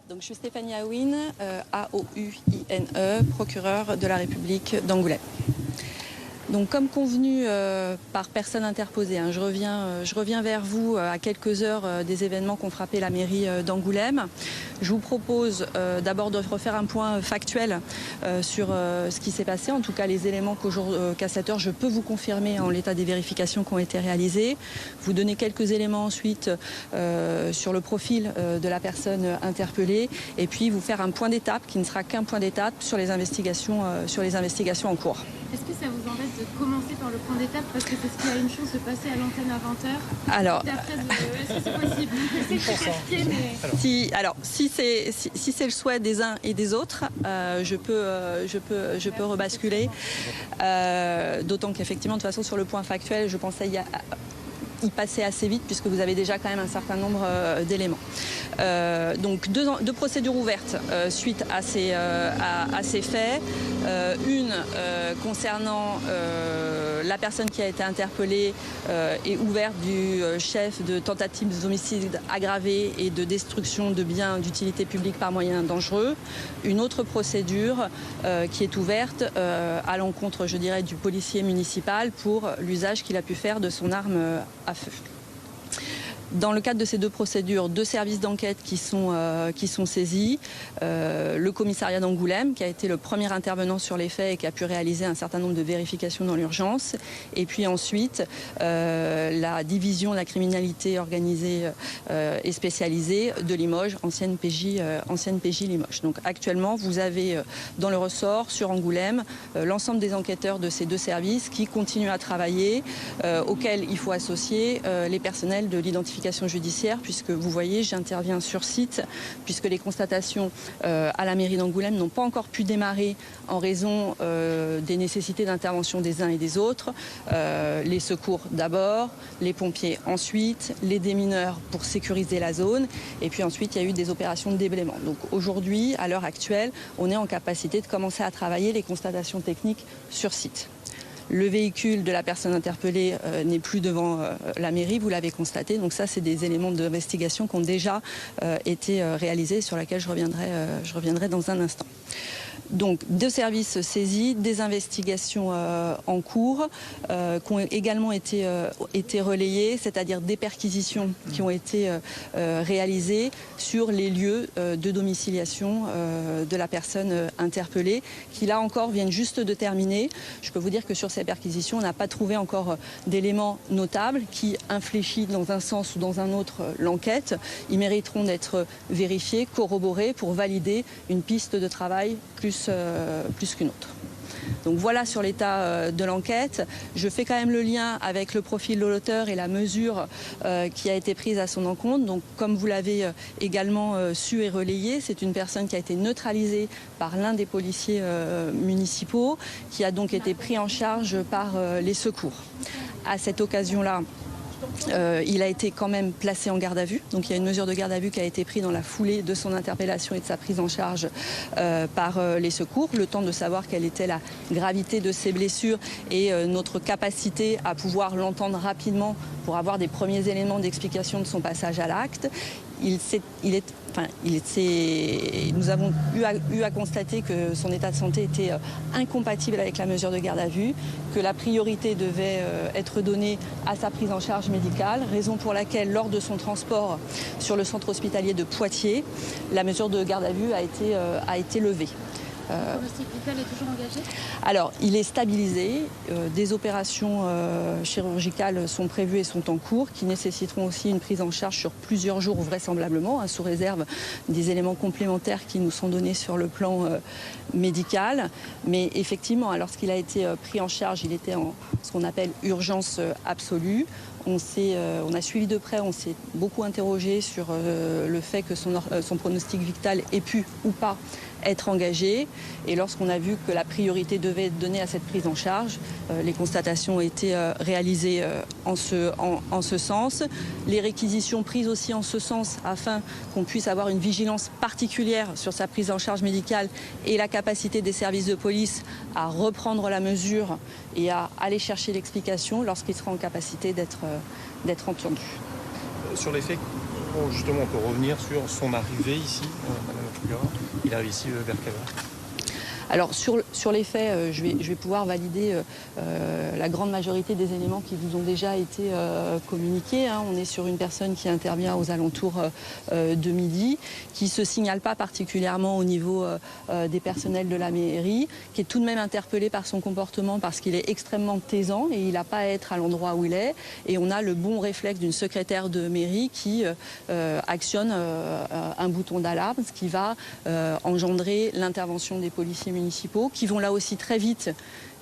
Donc, je suis Stéphanie Aouine, A-O-U-I-N-E, procureure de la République d'Angoulême. Donc, comme convenu par personne interposée, je reviens vers vous à quelques heures des événements qu'ont frappé la mairie d'Angoulême. Je vous propose d'abord de refaire un point factuel sur ce qui s'est passé, en tout cas les éléments qu'à cette heure je peux vous confirmer en l'état des vérifications qui ont été réalisées. Vous donner quelques éléments ensuite sur le profil de la personne interpellée et puis vous faire un point d'étape qui ne sera qu'un point d'étape sur les investigations en cours. Est-ce que ça vous embête de commencer par le point d'étape parce que c'est ce qui a une chance de passer à l'antenne à 20h? Alors, est-ce que c'est possible? Si c'est le souhait des uns et des autres, je peux rebasculer. D'autant qu'effectivement, de toute façon, sur le point factuel, je pensais y passer assez vite puisque vous avez déjà quand même un certain nombre d'éléments. Donc deux procédures ouvertes suite à ces faits. Une concernant la personne qui a été interpellée est ouverte du chef de tentative d'homicide aggravé et de destruction de biens d'utilité publique par moyens dangereux. Une autre procédure qui est ouverte à l'encontre, je dirais, du policier municipal pour l'usage qu'il a pu faire de son arme à feu. Dans le cadre de ces deux procédures, deux services d'enquête qui sont saisis. Le commissariat d'Angoulême, qui a été le premier intervenant sur les faits et qui a pu réaliser un certain nombre de vérifications dans l'urgence. Et puis ensuite, la division de la criminalité organisée et spécialisée de Limoges, ancienne PJ Limoges. Donc actuellement, vous avez dans le ressort sur Angoulême l'ensemble des enquêteurs de ces deux services qui continuent à travailler, auxquels il faut associer les personnels de l'identification judiciaire, puisque vous voyez, j'interviens sur site, puisque les constatations à la mairie d'Angoulême n'ont pas encore pu démarrer en raison des nécessités d'intervention des uns et des autres. Les secours d'abord, les pompiers ensuite, les démineurs pour sécuriser la zone, et puis ensuite il y a eu des opérations de déblaiement. Donc aujourd'hui, à l'heure actuelle, on est en capacité de commencer à travailler les constatations techniques sur site. Le véhicule de la personne interpellée n'est plus devant la mairie, vous l'avez constaté. Donc ça, c'est des éléments d'investigation qui ont déjà été réalisés, sur lesquels je reviendrai dans un instant. Donc deux services saisis, des investigations en cours qui ont également été relayées, c'est-à-dire des perquisitions qui ont été réalisées sur les lieux de domiciliation de la personne interpellée, qui là encore viennent juste de terminer. Je peux vous dire que sur ces perquisitions, on n'a pas trouvé encore d'éléments notables qui infléchissent dans un sens ou dans un autre l'enquête. Ils mériteront d'être vérifiés, corroborés pour valider une piste de travail plus qu'une autre. Donc voilà sur l'état de l'enquête. Je fais quand même le lien avec le profil de l'auteur et la mesure qui a été prise à son encontre. Donc comme vous l'avez également su et relayé, c'est une personne qui a été neutralisée par l'un des policiers municipaux, qui a donc été pris en charge par les secours. À cette occasion-là, il a été quand même placé en garde à vue. Donc il y a une mesure de garde à vue qui a été prise dans la foulée de son interpellation et de sa prise en charge par les secours, le temps de savoir quelle était la gravité de ses blessures et notre capacité à pouvoir l'entendre rapidement pour avoir des premiers éléments d'explication de son passage à l'acte. Nous avons eu à constater que son état de santé était incompatible avec la mesure de garde à vue, que la priorité devait être donnée à sa prise en charge médicale, raison pour laquelle, lors de son transport sur le centre hospitalier de Poitiers, la mesure de garde à vue a été levée. Le pronostic vital est toujours engagé? Alors, il est stabilisé. Des opérations chirurgicales sont prévues et sont en cours, qui nécessiteront aussi une prise en charge sur plusieurs jours vraisemblablement, sous réserve des éléments complémentaires qui nous sont donnés sur le plan médical. Mais effectivement, lorsqu'il a été pris en charge, il était en ce qu'on appelle urgence absolue. On a suivi de près, on s'est beaucoup interrogé sur le fait que son pronostic vital ait pu ou pas être engagé. Et lorsqu'on a vu que la priorité devait être donnée à cette prise en charge, les constatations ont été réalisées en ce sens. Les réquisitions prises aussi en ce sens afin qu'on puisse avoir une vigilance particulière sur sa prise en charge médicale et la capacité des services de police à reprendre la mesure et à aller chercher l'explication lorsqu'il sera en capacité d'être entendu. Sur les faits, justement on peut revenir sur son arrivée ici, Madame la procureure. Il arrive ici vers quelle heure? Alors sur les faits, je vais pouvoir valider la grande majorité des éléments qui vous ont déjà été communiqués. Hein. On est sur une personne qui intervient aux alentours de midi, qui ne se signale pas particulièrement au niveau des personnels de la mairie, qui est tout de même interpellé par son comportement parce qu'il est extrêmement taisant et il n'a pas à être à l'endroit où il est. Et on a le bon réflexe d'une secrétaire de mairie qui actionne un bouton d'alarme, ce qui va engendrer l'intervention des policiers municipaux qui vont là aussi très vite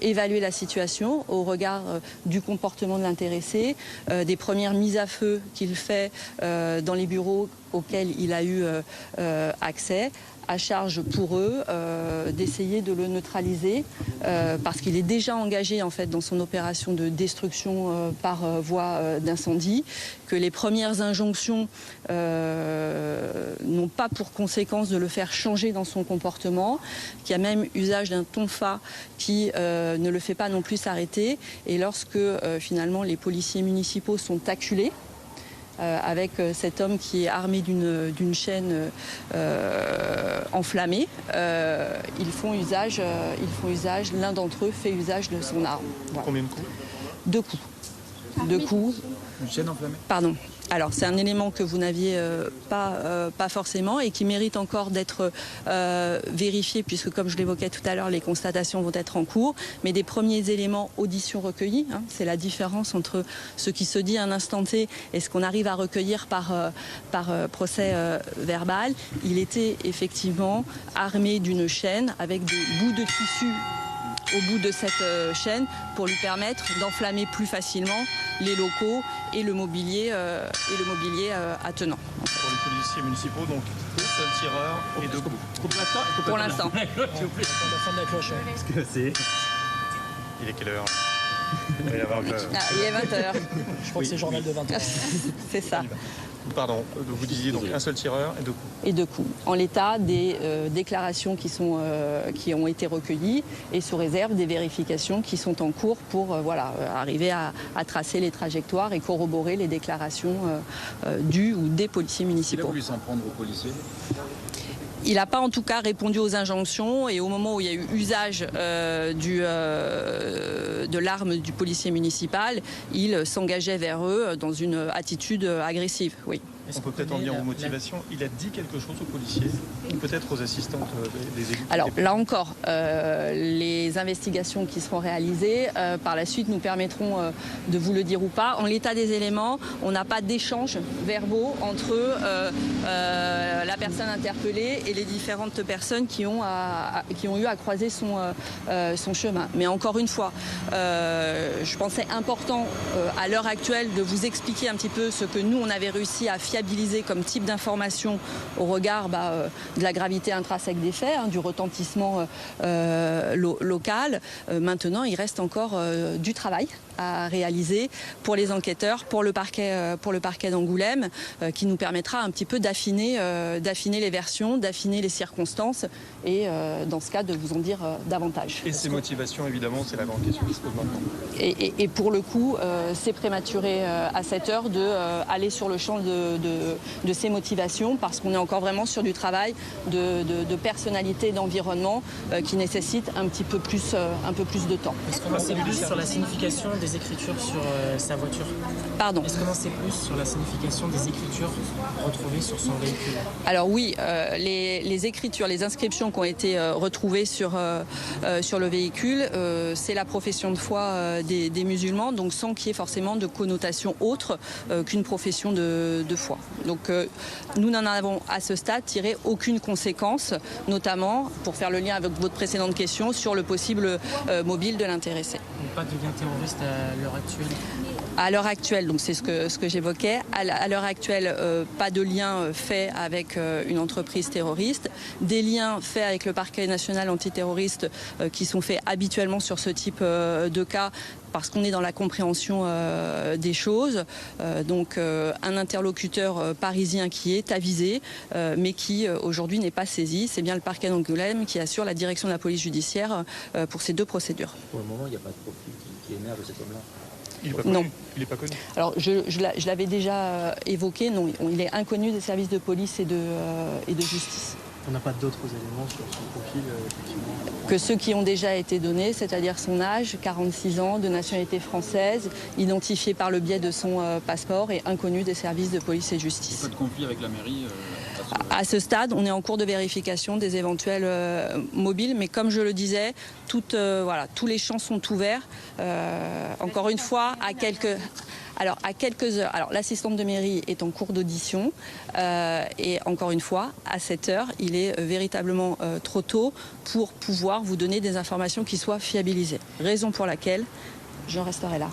évaluer la situation au regard du comportement de l'intéressé, des premières mises à feu qu'il fait dans les bureaux auxquels il a eu accès. À charge pour eux d'essayer de le neutraliser parce qu'il est déjà engagé en fait dans son opération de destruction par voie d'incendie, que les premières injonctions n'ont pas pour conséquence de le faire changer dans son comportement, qu'il y a même usage d'un tonfa qui ne le fait pas non plus s'arrêter. Et lorsque finalement les policiers municipaux sont acculés, avec cet homme qui est armé d'une chaîne enflammée, ils font usage, l'un d'entre eux fait usage de son arme. Voilà. Combien de coups? 2 coups. 2 coups. Une chaîne enflammée? Pardon. Alors c'est un élément que vous n'aviez pas forcément et qui mérite encore d'être vérifié puisque comme je l'évoquais tout à l'heure, les constatations vont être en cours. Mais des premiers éléments audition recueillis, hein, c'est la différence entre ce qui se dit à un instant T et ce qu'on arrive à recueillir par procès verbal. Il était effectivement armé d'une chaîne avec des bouts de tissu au bout de cette chaîne pour lui permettre d'enflammer plus facilement les locaux et le mobilier attenant. Pour les policiers municipaux, donc un seul tireur et 2 coups. Pour l'instant. Il est quelle heure? Il est 20h. Je crois que c'est le journal de 20h. C'est ça. Pardon, vous disiez donc un seul tireur et 2 coups. Et 2 coups. En l'état, des déclarations qui ont été recueillies et sous réserve des vérifications qui sont en cours pour arriver à tracer les trajectoires et corroborer les déclarations du ou des policiers municipaux. Il a voulu s'en prendre aux policiers? Il n'a pas en tout cas répondu aux injonctions et au moment où il y a eu usage de l'arme du policier municipal, il s'engageait vers eux dans une attitude agressive. Oui. On peut peut-être en venir aux motivations. Il a dit quelque chose aux policiers, ou peut-être aux assistantes des élus? Alors là encore, les investigations qui seront réalisées par la suite nous permettront de vous le dire ou pas. En l'état des éléments, on n'a pas d'échanges verbaux entre la personne interpellée et les différentes personnes qui ont eu à croiser son chemin. Mais encore une fois, je pensais important à l'heure actuelle de vous expliquer un petit peu ce que nous on avait réussi à fiabiliser comme type d'information au regard de la gravité intrinsèque des faits, hein, du retentissement local. Maintenant, il reste encore du travail à réaliser pour les enquêteurs, pour le parquet d'Angoulême, qui nous permettra un petit peu d'affiner les versions, d'affiner les circonstances et dans ce cas de vous en dire davantage. Et ses motivations, évidemment, c'est la grande question qui se pose maintenant. Et pour le coup, c'est prématuré à cette heure d'aller sur le champ de ces motivations parce qu'on est encore vraiment sur du travail de personnalité, d'environnement qui nécessite un peu plus de temps. Est-ce qu'on en sait plus sur la signification des écritures sur sa voiture? Pardon. Est-ce qu'on en sait plus sur la signification des écritures retrouvées sur son véhicule? Alors oui, les écritures, les inscriptions qui ont été retrouvées sur le véhicule, c'est la profession de foi des musulmans, donc sans qu'il y ait forcément de connotation autre qu'une profession de foi. Donc nous n'en avons à ce stade tiré aucune conséquence, notamment pour faire le lien avec votre précédente question sur le possible mobile de l'intéressé. Pas de lien terroriste à l'heure actuelle? À l'heure actuelle, donc c'est ce que j'évoquais, à l'heure actuelle, pas de lien fait avec une entreprise terroriste. Des liens faits avec le parquet national antiterroriste qui sont faits habituellement sur ce type de cas parce qu'on est dans la compréhension des choses. Donc un interlocuteur parisien qui est avisé, mais qui aujourd'hui n'est pas saisi. C'est bien le parquet d'Angoulême qui assure la direction de la police judiciaire pour ces 2 procédures. Pour le moment, il n'y a pas de profil qui émerge de cet homme-là. Il n'est pas connu. Non. Il n'est pas connu. Alors, je l'avais déjà évoqué, non, il est inconnu des services de police et de justice. On n'a pas d'autres éléments sur son profil, effectivement. Que ceux qui ont déjà été donnés, c'est-à-dire son âge, 46 ans, de nationalité française, identifié par le biais de son passeport et inconnu des services de police et de justice. Pas de conflit avec la mairie À ce stade, on est en cours de vérification des éventuels mobiles, mais comme je le disais, tous les champs sont ouverts. Encore une fois, à quelques heures. Alors, l'assistante de mairie est en cours d'audition et encore une fois, à cette heure, il est véritablement trop tôt pour pouvoir vous donner des informations qui soient fiabilisées. Raison pour laquelle j'en resterai là.